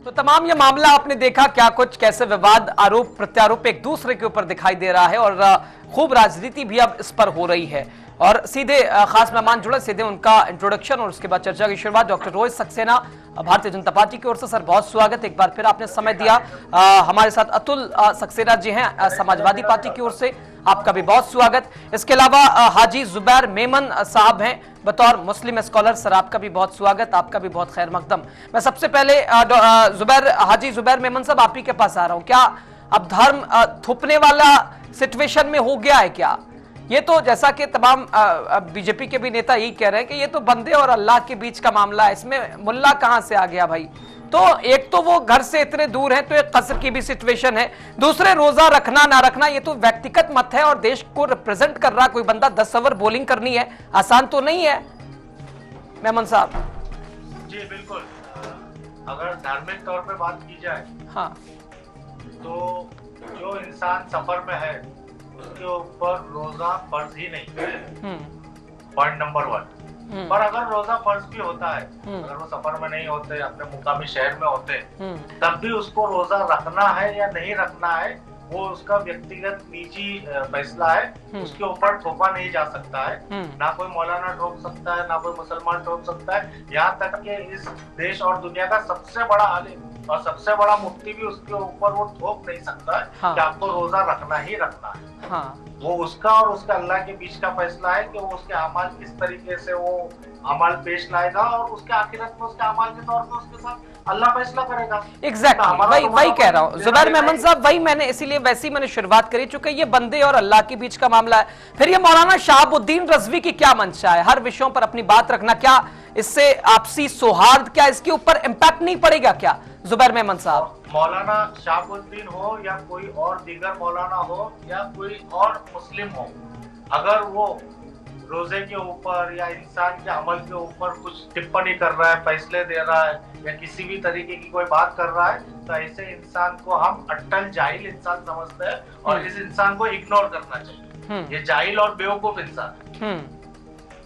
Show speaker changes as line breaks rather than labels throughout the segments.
तो तमाम ये मामला आपने देखा, क्या कुछ कैसे विवाद, आरोप प्रत्यारोप एक दूसरे के ऊपर दिखाई दे रहा है और खूब राजनीति भी अब इस पर हो रही है। और सीधे खास मेहमान जुड़े, सीधे उनका इंट्रोडक्शन और उसके बाद चर्चा की शुरुआत। डॉक्टर रोहित सक्सेना, भारतीय जनता पार्टी की ओर से। सर बहुत स्वागत, एक बार फिर आपने समय दिया। हमारे साथ अतुल सक्सेना जी हैं समाजवादी पार्टी की ओर से, आपका भी बहुत स्वागत। इसके अलावा हाजी जुबैर मेमन साहब हैं बतौर मुस्लिम स्कॉलर, सर आपका भी बहुत स्वागत, आपका भी बहुत खैर मकदम। मैं सबसे पहले हाजी जुबैर मेमन साहब आप ही के पास आ रहा हूं। क्या अब धर्म थोपने वाला सिचुएशन में हो गया है क्या? ये तो जैसा कि तमाम बीजेपी के भी नेता यही कह रहे हैं कि ये तो बंदे और अल्लाह के बीच का मामला है, इसमें मुल्ला कहां से आ गया भाई? तो एक तो वो घर से इतने दूर है तो एक कसर की भी सिचुएशन है, दूसरे रोजा रखना ना रखना ये तो व्यक्तिगत मत है और देश को रिप्रेजेंट कर रहा कोई बंदा 10 ओवर बॉलिंग करनी है, आसान तो नहीं है मेमन साहब।
जी बिल्कुल, अगर धार्मिक तौर पे बात की जाए
हाँ,
तो जो इंसान सफर में है उसके ऊपर रोजा फर्ज ही नहीं है, पॉइंट नंबर 1। पर अगर रोजा फर्ज भी होता है, अगर वो सफर में नहीं होते, अपने मुकामी शहर में होते, तब भी उसको रोजा रखना है या नहीं रखना है वो उसका व्यक्तिगत निजी फैसला है, उसके ऊपर थोपा नहीं जा सकता है। ना कोई मौलाना ठोक सकता है, ना कोई मुसलमान ठोक सकता है, यहाँ तक कि इस देश और दुनिया का सबसे बड़ा आलिम और सबसे बड़ा मुफ्ती भी उसके ऊपर वो थोप नहीं सकता है कि आपको रोजा रखना ही रखना है। वो उसका और उसका अल्लाह के बीच का फैसला है कि वो उसके अमाल किस तरीके से वो अमाल पेश लाएगा और उसके आखिरत में उसके अमाल के तौर पर उसके साथ अल्लाह फैसला करेगा।
एग्जैक्टली वही कह रहा हूँ जुबैर मेमन साहब, वही मैंने इसीलिए वैसी मैंने शुरुआत करी, चूंकि ये बंदे और अल्लाह के बीच का मामला है। फिर ये मौलाना शहाबुद्दीन रजवी की क्या मंशा है, हर विषयों पर अपनी बात रखना, क्या इससे आपसी सौहार्द, क्या इसके ऊपर इम्पैक्ट नहीं पड़ेगा क्या जुबैर मेमन साहब?
मौलाना शहाबुद्दीन हो या कोई और दीगर मौलाना हो या कोई और मुस्लिम हो, अगर वो रोजे के ऊपर या इंसान के अमल के ऊपर कुछ टिप्पणी कर रहा है, फैसले दे रहा है या किसी भी तरीके की कोई बात कर रहा है, तो ऐसे इंसान को हम अट्टल जाहिल इंसान समझते हैं और इस इंसान को इग्नोर करना चाहिए। ये जाहिल और बेवकूफ इंसान।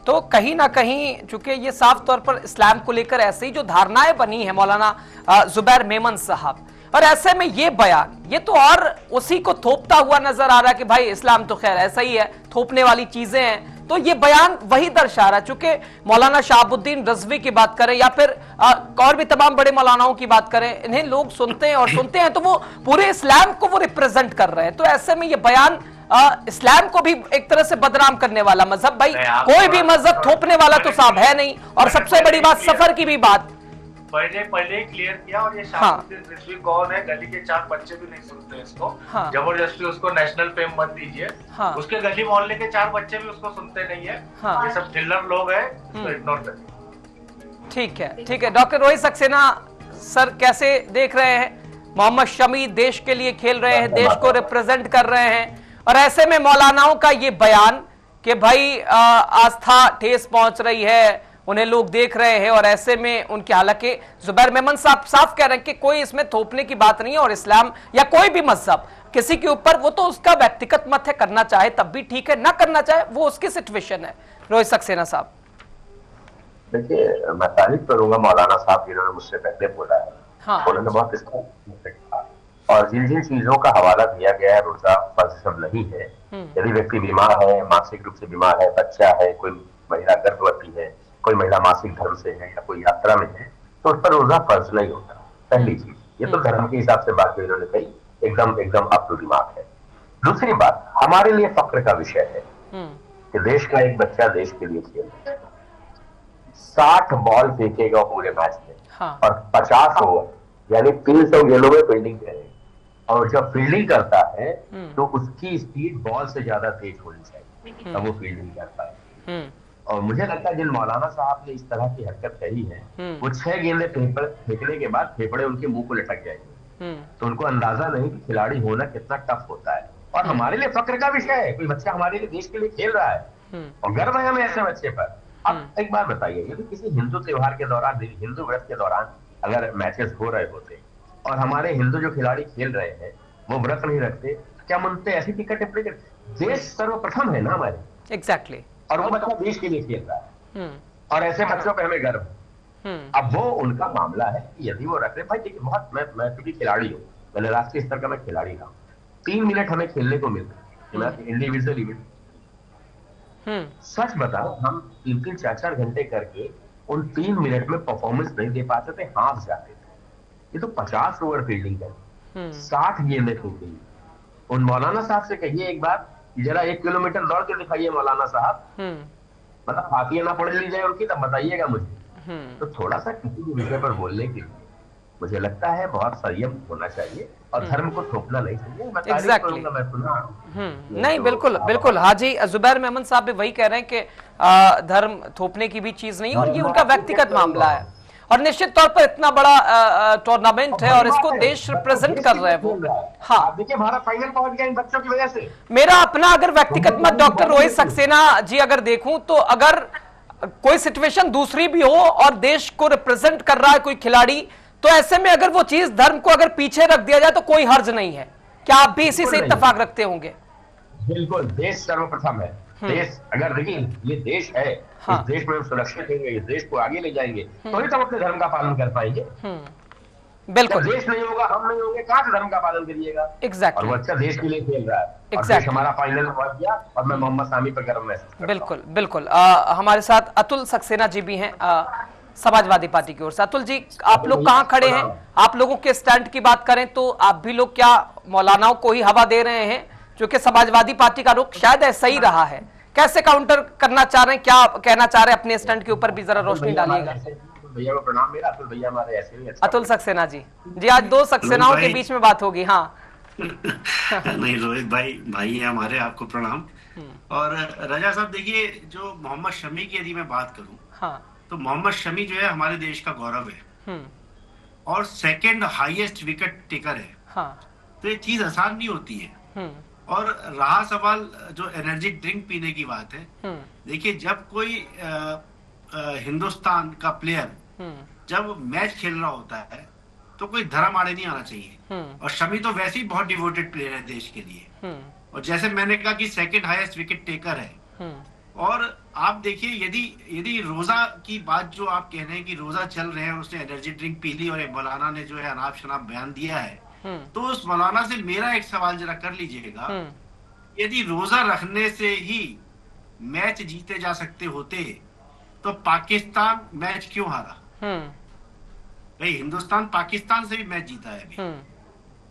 तो कहीं ना कहीं चूंकि ये साफ तौर पर इस्लाम को लेकर ऐसे ही जो धारणाएं बनी है मौलाना जुबैर मेमन साहब, और ऐसे में ये बयान ये तो और उसी को थोपता हुआ नजर आ रहा है कि भाई इस्लाम तो खैर ऐसा ही है, थोपने वाली चीजें हैं। तो ये बयान वही दर्शा रहा है, चूंकि मौलाना शहाबुद्दीन रजवी की बात करें या फिर और भी तमाम बड़े मौलानाओं की बात करें, इन्हें लोग सुनते हैं और सुनते हैं तो वो पूरे इस्लाम को वो रिप्रेजेंट कर रहे हैं। तो ऐसे में ये बयान इस्लाम को भी एक तरह से बदनाम करने वाला, मजहब भाई कोई भी मजहब थोपने वाला तो साहब है नहीं। और सबसे बड़ी बात सफर की भी बात
पहले क्लियर किया, और ये शहाबुद्दीन रिजवी कौन है? गली के 4 बच्चे भी नहीं सुनते इसको। जबरदस्ती उसको नेशनल फेम मत दीजिए। उसके गली मोहल्ले के 4 बच्चे भी उसको सुनते नहीं है। ये सब थिल्लर लोग हैं, इसको इग्नोर करिए।
ठीक है डॉक्टर रोहित सक्सेना सर, कैसे देख रहे हैं? मोहम्मद शमी देश के लिए खेल रहे हैं, देश को रिप्रेजेंट कर रहे हैं, और ऐसे में मौलानाओं का ये बयान कि भाई आस्था ठेस पहुंच रही है, उन्हें लोग देख रहे हैं, और ऐसे में उनके, हालांकि जुबैर मेमन साहब साफ कह रहे हैं कि कोई इसमें थोपने की बात नहीं है, और इस्लाम या कोई भी मजहब किसी के ऊपर वो तो उसका व्यक्तिगत मत है, करना चाहे तब भी ठीक है, ना करना चाहे वो उसकी सिचुएशन है। रोहित सक्सेना साहब
देखिए, मैं तारीफ करूंगा मौलाना साहब जिन्होंने मुझसे पहले बोला है। उन्होंने बहुत इसका और जिन जिन चीजों का हवाला दिया गया है, रोजा फर्ज नहीं है। यदि व्यक्ति बीमार है, मानसिक रूप से बीमार है, बच्चा है, कोई महिला गर्भवती है, कोई महिला मासिक धर्म से है या कोई यात्रा में है, तो उस पर रोजा फर्ज नहीं होता। पहली चीज, ये तो धर्म के हिसाब से बात इन्होंने कही, एकदम अप टू दिमाग है। दूसरी बात, हमारे लिए फक्र का विषय है कि देश का एक बच्चा देश के लिए खेल रहा है, 60 बॉल फेंकेगा पूरे मैच में और 50 ओवर यानी 300 गेंदों में फील्डिंग करेगा, और जब फील्डिंग करता है तो उसकी स्पीड बॉल से ज्यादा तेज होनी चाहिए तब वो फील्डिंग कर पाए। और मुझे लगता है जिन मौलाना साहब ने इस तरह की हरकत करी है, वो 6 गेंदे फेंकने के बाद फेफड़े उनके मुंह को लटक जाएंगे, तो उनको अंदाजा नहीं कि खिलाड़ी होना कितना टफ होता है। और हमारे लिए फक्र का विषय है, कोई बच्चा हमारे लिए देश के लिए खेल रहा है और गर्व है हमें ऐसे बच्चे पर। अब एक बात बताइए, यदि किसी हिंदू त्योहार के दौरान, हिंदू व्रत के दौरान अगर मैचेस हो रहे होते और हमारे हिंदू जो खिलाड़ी खेल रहे हैं वो व्रत नहीं रखते, क्या मनते ऐसी टिकट टिप्पणी करते? देश सर्वप्रथम है ना हमारे।
एग्जैक्टली।
और वो बच्चा देश के लिए खेल रहा है और ऐसे बच्चों पे हमें गर्व है। अब वो उनका मामला है कि यदि वो रख रहे, भाई देखिए बहुत मैं क्योंकि खिलाड़ी हूँ, मैंने राष्ट्रीय स्तर का मैं खिलाड़ी रहा हूँ, 3 मिनट हमें खेलने को मिलता है इंडिविजुअल इवेंट। सच बताओ, हम 3-3 4-4 घंटे करके उन 3 मिनट में परफॉर्मेंस नहीं दे पाते थे, हाफ जाते थे। ये तो 50 ओवर फील्डिंग है, 60 गेंदें फील्डिंग। उन मौलाना साहब से कहिए एक बार कि जरा 1 किलोमीटर दौड़ के दिखाइए मौलाना साहब, मतलब फातिया ना पढ़ ली जाए उनकी, तब बताइएगा मुझे। तो थोड़ा सा किसी भी विषय पर बोलने के लिए मुझे लगता है बहुत संयम होना चाहिए और धर्म को थोपना नहीं चाहिए। मैं तारीफ करूंगा, मैं सुना
नहीं, बिल्कुल बिल्कुल हाजी जुबैर मेमन साहब भी वही कह रहे हैं कि धर्म थोपने की भी चीज नहीं, और ये उनका व्यक्तिगत मामला है, और निश्चित तौर पर इतना बड़ा टूर्नामेंट है और इसको देश रिप्रेजेंट कर रहे हैं वो। हाँ,
देखिए भारत फाइनल पहुंच गया इन बच्चों की वजह से।
मेरा अपना अगर व्यक्तिगत मत डॉक्टर रोहित सक्सेना जी अगर देखूं तो अगर कोई सिचुएशन दूसरी भी हो और देश को रिप्रेजेंट कर रहा है कोई खिलाड़ी, तो ऐसे में अगर वो चीज धर्म को अगर पीछे रख दिया जाए तो कोई हर्ज नहीं है। क्या आप भी इसी से इत्तेफाक रखते होंगे?
बिल्कुल, देश सर्वप्रथम है। देश अगर देखिए ये देश है, इस देश में हम सुरक्षित होंगे, इस देश को आगे ले जाएंगे तो ही तो अपने धर्म का पालन कर पाएंगे।
बिल्कुल,
देश नहीं होगा, हम नहीं होंगे, कहां से धर्म का पालन करिएगा?
एग्जैक्टली।
और वो अच्छा देश के लिए खेल रहा है,
एग्जैक्टली।
हमारा फाइनल में पहुंच गया और मैं मोहम्मद सामी पर गर्व महसूस करता हूं।
बिल्कुल बिल्कुल। हमारे साथ अतुल सक्सेना जी भी हैं समाजवादी पार्टी की ओर से। अतुल जी, आप लोग कहां खड़े हैं? आप लोगों के स्टैंड की बात करें तो आप भी लोग क्या मौलानाओं को ही हवा दे रहे हैं, क्योंकि समाजवादी पार्टी का रुख शायद ऐसा ही रहा है? कैसे काउंटर करना चाह रहे हैं, क्या कहना चाह रहे हैं? अपने स्टैंड के ऊपर भी जरा रोशनी डालिएगा।
भैया को प्रणाम मेरा, अतुल भैया हमारे ऐसे ही
अतुल सक्सेना जी। जी, आज 2 सक्सेनाओं के बीच में बात होगी। हाँ
नहीं रोहित भाई है हमारे, आपको प्रणाम। और रजा साहब देखिए, जो मोहम्मद शमी की यदि मैं बात करूं, हाँ, तो मोहम्मद शमी जो है हमारे देश का गौरव है और 2nd हाईएस्ट विकेट टेकर है। हाँ, तो ये चीज आसान नहीं होती है। और रहा सवाल जो एनर्जी ड्रिंक पीने की बात है, देखिए जब कोई हिंदुस्तान का प्लेयर जब मैच खेल रहा होता है तो कोई धर्म आड़े नहीं आना चाहिए। और शमी तो वैसे ही बहुत डिवोटेड प्लेयर है देश के लिए, और जैसे मैंने कहा कि 2nd हाईएस्ट विकेट टेकर है। और आप देखिए, यदि रोजा की बात जो आप कह रहे हैं कि रोजा चल रहे हैं, उसने एनर्जी ड्रिंक पी ली और एक मौलाना ने जो है अनाप शनाप बयान दिया है, तो उस मौलाना से मेरा एक सवाल जरा कर लीजिएगा, यदि रोजा रखने से ही मैच जीते जा सकते होते तो पाकिस्तान मैच क्यों हारा? भाई हिंदुस्तान पाकिस्तान से भी मैच जीता है अभी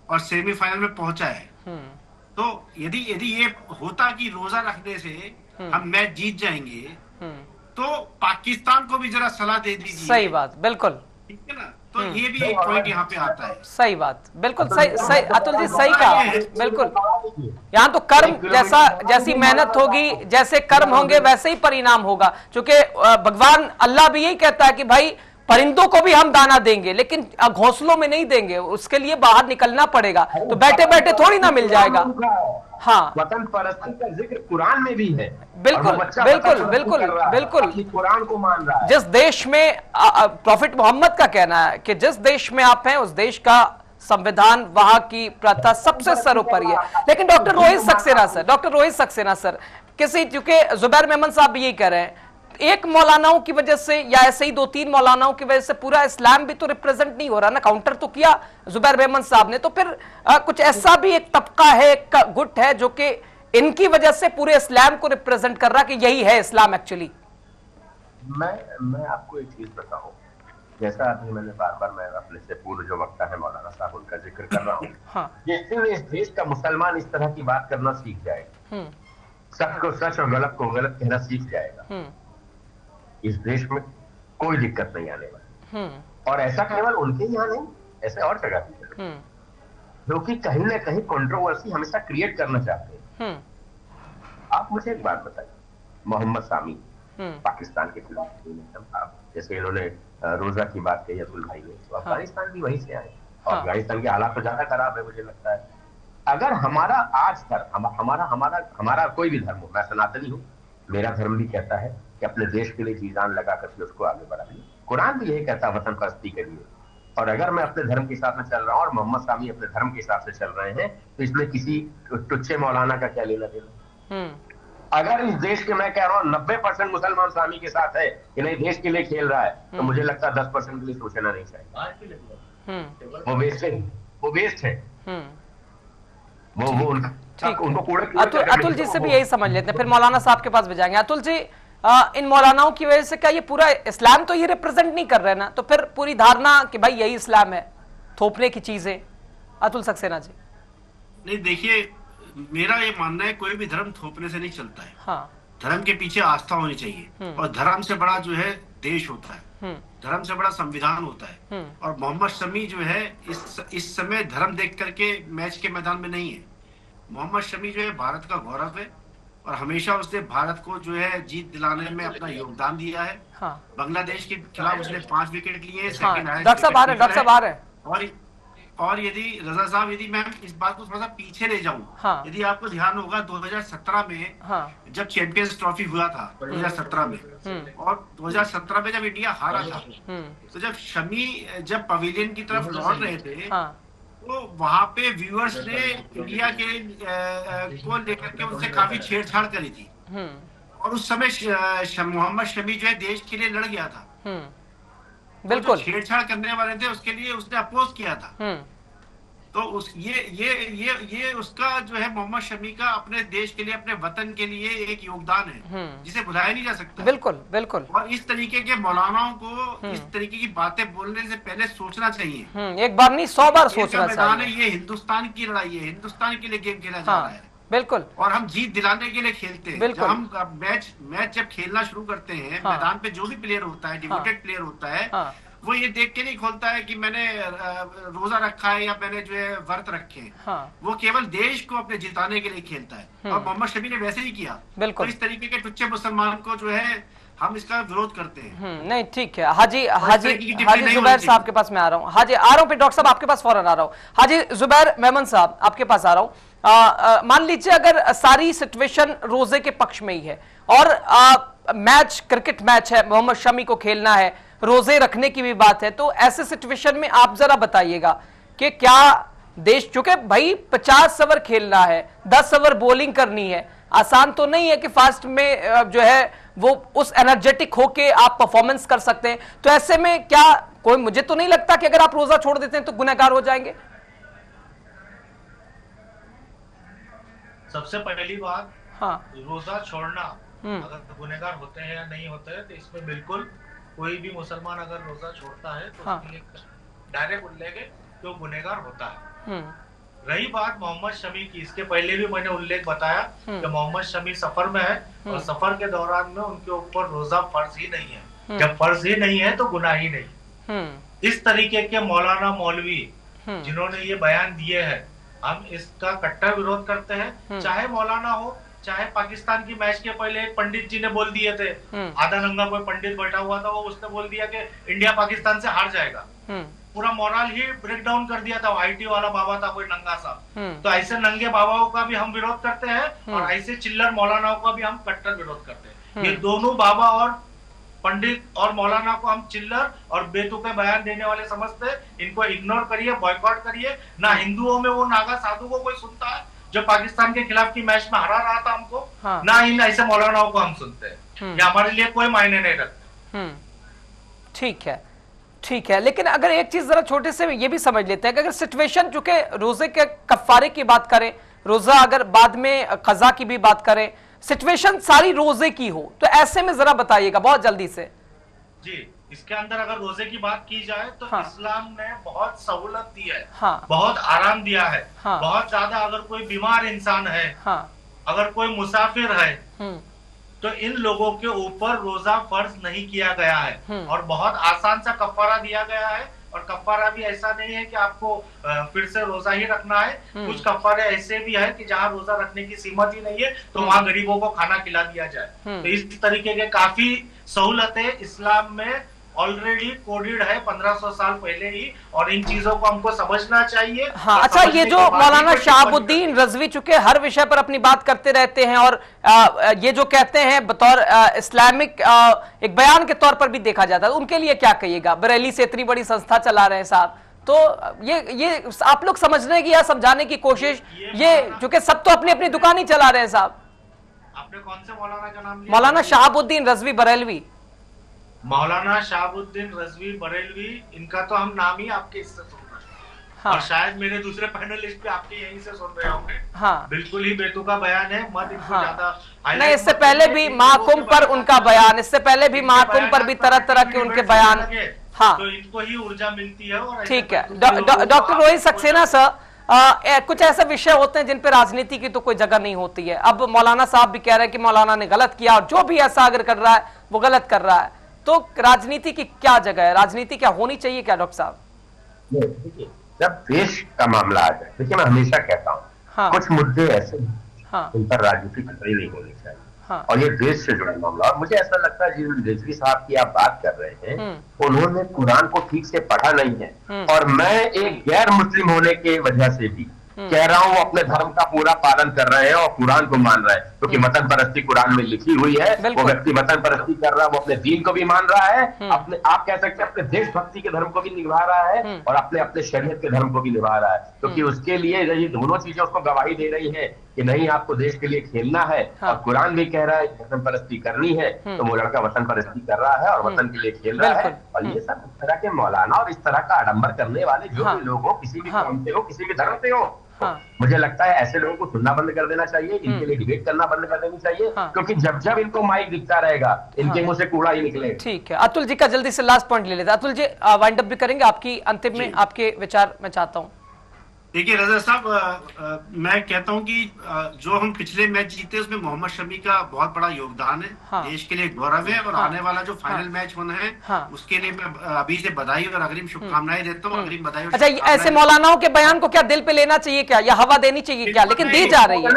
और सेमीफाइनल में पहुंचा है। तो यदि ये होता कि रोजा रखने से हम मैच जीत जाएंगे, तो पाकिस्तान को भी जरा सलाह दे दीजिए।
सही बात, बिल्कुल,
ठीक है ना? तो ये भी एक पॉइंट यहाँ पे आता है।
सही बात, बिल्कुल सही अतुल जी, सही कहा, बिल्कुल। यहाँ तो कर्म जैसी मेहनत होगी, जैसे कर्म होंगे वैसे ही परिणाम होगा, क्योंकि भगवान अल्लाह भी यही कहता है कि भाई परिंदों को भी हम दाना देंगे, लेकिन घोंसलों में नहीं देंगे, उसके लिए बाहर निकलना पड़ेगा, तो बैठे बैठे थोड़ी ना मिल जाएगा। हाँ,
वतन परस्ती का जिक्र कुरान में भी है।
बिल्कुल बिल्कुल बिल्कुल बिल्कुल।
कुरान को मान रहा है।
जिस देश में प्रॉफिट मोहम्मद का कहना है कि जिस देश में आप हैं उस देश का संविधान, वहां की प्रथा सबसे सर्वोपरि है। लेकिन डॉक्टर रोहित सक्सेना सर, क्योंकि जुबैर मेमन साहब भी यही कह रहे हैं, एक मौलानाओं की वजह से या ऐसे ही 2-3 मौलानाओं की वजह से पूरा इस्लाम भी तो रिप्रेजेंट नहीं हो रहा ना। काउंटर तो किया जुबैर मेमन साहब ने, तो फिर कुछ ऐसा भी एक तबका है, एक गुट है जो कि इनकी वजह से पूरे इस्लाम को रिप्रेजेंट कर रहा कि यही है इस्लाम एक्चुअली।
मैं आपको एक चीज बताऊं, जैसा अभी मैंने बार मैं अपने से पूर्व जो वक्ता है मौलाना साहब उनका जिक्र कर रहा हूँ। हाँ। जिस दिन इस देश का मुसलमान इस तरह की बात करना सीख जाएगा, सच को सच और गलत को गलत कहना सीख जाएगा, इस देश में कोई दिक्कत नहीं आने वाली। और ऐसा केवल उनके यहाँ नहीं, ऐसे और जगह भी, जो कि कहीं ना कहीं कंट्रोवर्सी हमेशा क्रिएट करना चाहते हैं। आप मुझे एक बात बताइए, मोहम्मद सामी पाकिस्तान के खिलाफ, जैसे इन्होंने रोजा की बात कही अतुल भाई ने, तो अफगानिस्तान भी वहीं से आए और अफगानिस्तान के हालात तो ज्यादा खराब है मुझे लगता है। अगर हमारा आज धर्म, हमारा कोई भी धर्म हो, मैं सनातनी हूँ, मेरा धर्म भी कहता है कि अपने देश के लिए जी जान लगा करके उसको आगे बढ़ाइए। कुरान भी यही कहता है वतन परस्ती करिए। और अगर मैं अपने धर्म के हिसाब से चल रहा हूँ और मोहम्मद सामी अपने धर्म के हिसाब से चल रहे हैं, तो इसमें किसी टुच्चे मौलाना का क्या लेना देना? अगर इस देश के, मैं कह रहा हूँ 90% मुसलमान स्वामी के साथ है कि नहीं देश के लिए खेल रहा है, तो मुझे लगता है 10% के लिए सोचना नहीं चाहिए। वो वेस्ट है। वो उनको
अतुल जी से भी यही समझ लेते हैं, फिर मौलाना साहब के पास भी जाएंगे। अतुल जी, इन मौलानाओं की वजह से क्या ये पूरा इस्लाम तो ये रिप्रेजेंट नहीं कर रहे ना, तो फिर पूरी धारणा कि भाई यही इस्लाम है, थोपने की चीजें। अतुल सक्सेना जी।
नहीं, देखिए मेरा ये मानना है कोई भी धर्म थोपने से नहीं चलता है।
हाँ।
धर्म के पीछे आस्था होनी चाहिए, और धर्म से बड़ा जो है देश होता है, धर्म से बड़ा संविधान होता है। और मोहम्मद शमी जो है इस समय धर्म देख करके मैच के मैदान में नहीं है। मोहम्मद शमी जो है भारत का गौरव है, और हमेशा उसने भारत को जो है जीत दिलाने में अपना योगदान दिया है।
हाँ।
बांग्लादेश के खिलाफ उसने 5 विकेट लिए।
डॉक्टर साहब आ रहे हैं।
और यदि रजा साहब, यदि मैं इस बात को थोड़ा सा पीछे ले जाऊं,
हाँ।
यदि आपको ध्यान होगा 2017 में,
हाँ।
जब चैंपियंस ट्रॉफी हुआ था 2017 में, और 2017 में जब इंडिया हारा था, तो जब शमी जब पवेलियन की तरफ लौट रहे थे, तो वहां पे व्यूअर्स ने इंडिया के को लेकर के उनसे काफी छेड़छाड़ करी थी। और उस समय मोहम्मद शमी जो है देश के लिए लड़ गया था।
बिल्कुल।
छेड़छाड़ करने वाले थे उसके लिए उसने अपोज किया था। तो ये उसका जो है मोहम्मद शमी का अपने देश के लिए, अपने वतन के लिए एक योगदान है जिसे भुलाया नहीं जा सकता।
बिल्कुल बिल्कुल।
और इस तरीके के मौलानाओं को इस तरीके की बातें बोलने से पहले सोचना चाहिए।
एक बार नहीं 100 बार सोचना चाहिए।
ये हिंदुस्तान की लड़ाई है, हिंदुस्तान के लिए गेम खेला जा रहा है।
बिल्कुल।
और हम जीत दिलाने के लिए खेलते हैं। जब हम मैच जब खेलना शुरू करते हैं, मैदान पे जो भी प्लेयर होता है, डिवोटेड प्लेयर होता है, वो ये देख के नहीं खोलता है कि मैंने रोजा रखा है या मैंने जो है व्रत रखे हैं। वो केवल देश को अपने जिताने के लिए खेलता है। और मोहम्मद शमी ने वैसे ही किया। तो इस तरीके के टुच्चे मुसलमान को जो है हम इसका विरोध करते हैं।
नहीं, ठीक है। हाजी जुबैर साहब के पास मैं आ रहा हूँ। हाजी आ रहा हूँ, फिर डॉक्टर साहब आपके पास फौरन आ रहा हूँ। हाजी जुबैर मेमन साहब आपके पास आ रहा हूँ। मान लीजिए अगर सारी सिचुएशन रोजे के पक्ष में ही है, और मैच क्रिकेट मैच है, मोहम्मद शमी को खेलना है, रोजे रखने की भी बात है, तो ऐसे सिचुएशन में आप जरा बताइएगा कि क्या देश, चूंकि भाई 50 ओवर खेलना है, 10 ओवर बॉलिंग करनी है, आसान तो नहीं है कि फास्ट में जो है वो उस एनर्जेटिक होके आप परफॉर्मेंस कर सकते हैं। तो ऐसे में क्या कोई, मुझे तो नहीं लगता कि अगर आप रोजा छोड़ देते हैं तो गुनहगार हो जाएंगे।
सबसे पहली बात,
हाँ,
रोजा छोड़ना अगर गुनहगार होते हैं या नहीं होते हैं, तो इसमें बिल्कुल कोई भी मुसलमान अगर रोजा छोड़ता है तो उसके लिए डायरेक्ट उल्लेख है कि वो गुनहगार होता है। रही बात मोहम्मद शमी की, इसके पहले भी मैंने उल्लेख बताया कि मोहम्मद शमी सफर में है, और सफर के दौरान में उनके ऊपर रोजा फर्ज ही नहीं है। जब फर्ज ही नहीं है तो गुनाह ही नहीं। इस तरीके के मौलाना मौलवी जिन्होंने ये बयान दिए हैं, हम इसका कट्टर विरोध करते हैं। चाहे मौलाना हो, चाहे पाकिस्तान की मैच के पहले एक पंडित जी ने बोल दिए थे, आधा नंगा कोई पंडित बैठा हुआ था, वो उसने बोल दिया कि इंडिया पाकिस्तान से हार जाएगा। पूरा मोरल ही ब्रेक डाउन कर दिया था। आईटी वाला बाबा था कोई नंगा सा। तो ऐसे नंगे बाबाओं का भी हम विरोध करते हैं, और ऐसे चिल्लर मौलानाओं का भी हम कट्टर विरोध करते हैं। ये दोनों बाबा और पंडित और मौलाना को हम चिल्लर और बेतुके बयान देने वाले समझते हैं। इनको इग्नोर करिए, बॉयकॉट करिए। ना हिंदुओं में वो नागा साधु को कोई सुनता है जो पाकिस्तान के खिलाफ की मैच में हरा रहा था हमको, ना इन ऐसे मौलानाओं को हम सुनते हैं। ये हमारे लिए कोई मायने नहीं रखते।
ठीक है, ठीक है। लेकिन अगर एक चीज जरा छोटे से ये भी समझ लेते हैं कि अगर सिचुएशन चूंकि रोजे के कफ्फारे की बात करें, रोजा अगर बाद में कजा की भी बात करें, सिचुएशन सारी रोजे की हो, तो ऐसे में जरा बताइएगा बहुत जल्दी से।
जी, इसके अंदर अगर रोजे की बात की जाए तो इस्लाम ने बहुत सहूलत दी है, बहुत आराम दिया है। बहुत ज्यादा अगर कोई बीमार इंसान है, अगर कोई मुसाफिर है, तो इन लोगों के ऊपर रोजा फर्ज नहीं किया गया है, और बहुत आसान सा कफ्फारा दिया गया है। और कफ्फारा भी ऐसा नहीं है कि आपको फिर से रोजा ही रखना है। कुछ कफ्फारे ऐसे भी है कि जहाँ रोजा रखने की सीमत ही नहीं है, तो वहां गरीबों को खाना खिला दिया जाए। तो इस तरीके के काफी सहूलतें इस्लाम में ऑलरेडी कोडेड है 1500 साल पहले ही, और इन चीजों को हमको समझना चाहिए।
हाँ, अच्छा, ये जो मौलाना शहाबुद्दीन रजवी चुके हर विषय पर अपनी बात करते रहते हैं, और ये जो कहते हैं बतौर इस्लामिक एक बयान के तौर पर भी देखा जाता है, उनके लिए क्या कहिएगा? बरेली से इतनी बड़ी संस्था चला रहे हैं साहब, तो ये आप लोग समझने की या समझाने की कोशिश, ये चूंकि सब तो अपनी अपनी दुकान ही चला रहे हैं साहब।
आपने कौन से मौलाना का नाम लिया?
मौलाना शहाबुद्दीन रजवी बरेलवी।
मौलाना शहाबुद्दीन रजवी बरेलवी, इनका तो हम नाम ही आपके इससे सुन रहे हैं। हाँ। और शायद मेरे दूसरे पैनलिस्ट भी आपके यहीं से सुन रहे होंगे। हाँ। बिल्कुल ही बेतुका बयान है, मत इनको ज्यादा
नहीं। इससे पहले भी महाकुंभ पर उनका बयान, इससे पहले भी महाकुंभ पर भी तरह तरह के उनके बयान। हाँ,
तो इनको ही ऊर्जा मिलती है। और
ठीक है डॉक्टर रोहित सक्सेना सर, कुछ ऐसे विषय होते हैं जिन पे राजनीति की तो कोई जगह नहीं होती है। अब मौलाना साहब भी कह रहे हैं कि मौलाना ने गलत किया और जो भी ऐसा अगर कर रहा है वो गलत कर रहा है, तो राजनीति की क्या जगह है? राजनीति क्या होनी चाहिए क्या डॉक्टर साहब?
जब देश का मामला आ जाए, देखिए मैं हमेशा कहता हूँ, हाँ, कुछ मुद्दे ऐसे इन पर राजनीति खतरे नहीं होनी चाहिए। हाँ, और ये देश से जुड़ा मामला। और मुझे ऐसा लगता है जिन रिजवी साहब की आप बात कर रहे हैं, उन्होंने कुरान को ठीक से पढ़ा नहीं है। और मैं एक गैर मुस्लिम होने की वजह से भी कह रहा हूँ, अपने धर्म का पूरा पालन कर रहे हैं और कुरान को मान रहे हैं, क्योंकि वतन परस्ती कुरान में लिखी हुई है। वो व्यक्ति वतन परस्ती कर रहा है, वो अपने दीन को भी मान रहा है, अपने आप कह सकते हैं अपने देशभक्ति के धर्म को भी निभा रहा है और अपने शरीयत के धर्म को भी निभा रहा है, क्योंकि उसके लिए ये दोनों चीजें उसको गवाही दे रही है कि नहीं, आपको देश के लिए खेलना है। और कुरान भी कह रहा है वतन परस्ती करनी है, तो वो लड़का वतन परस्ती कर रहा है और वतन के लिए खेल रहा है। और ये सब इस तरह के मौलाना और इस तरह का आडंबर करने वाले जो भी लोग हो, किसी भी कौम से हो, किसी भी धर्म से हो, मुझे लगता है ऐसे लोगों को सुनना बंद कर देना चाहिए, इनके लिए डिबेट करना बंद कर देनी चाहिए। क्योंकि जब जब इनको माइक दिखता रहेगा, इनके मुंह से कूड़ा ही निकले।
ठीक है, अतुल जी का जल्दी से लास्ट पॉइंट ले लेते हैं। अतुल जी वाइंड अप भी करेंगे, आपकी अंतिम में आपके विचार मैं चाहता हूँ।
देखिए रजा साहब, मैं कहता हूं कि जो हम पिछले मैच जीते उसमें मोहम्मद शमी का बहुत बड़ा योगदान है। हाँ, देश के लिए गौरव है। और आने वाला जो फाइनल मैच होना है, उसके लिए मैं अभी से बधाई और अग्रिम शुभकामनाएं देता हूं। अग्रिम बधाई।
अच्छा, ऐसे मौलानाओं के बयान को क्या दिल पे लेना चाहिए क्या, या हवा देनी चाहिए क्या? लेकिन दी जा रही है।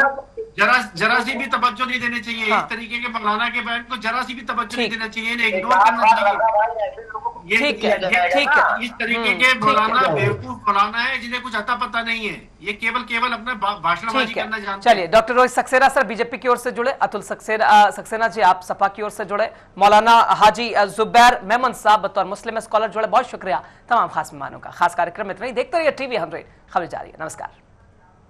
जरा सी भी तवज्जो नहीं देनी चाहिए। इस तरीके के मौलाना के बयान को जरा सी भी तवज्जो नहीं देना चाहिए, इग्नोर करना चाहिए।
ठीक है, ठीक है।
इस तरीके के मौलाना बेवकूफ मौलाना है जिन्हें कुछ अता पता नहीं है, ये केवल अपने भाषणबाजी करना जानते हैं।
चलिए, doctor Rohit Saxena sir BJP की ओर से जुड़े, अतुल सक्सेना जी आप सपा की ओर से जुड़े, मौलाना हाजी जुबैर मेमन साहब बतौर मुस्लिम स्कॉलर जुड़े। बहुत शुक्रिया तमाम खास मेहमानों का। खास कार्यक्रम में इतना ही। देखते रहिए TV 100, खबर जारी है। नमस्कार।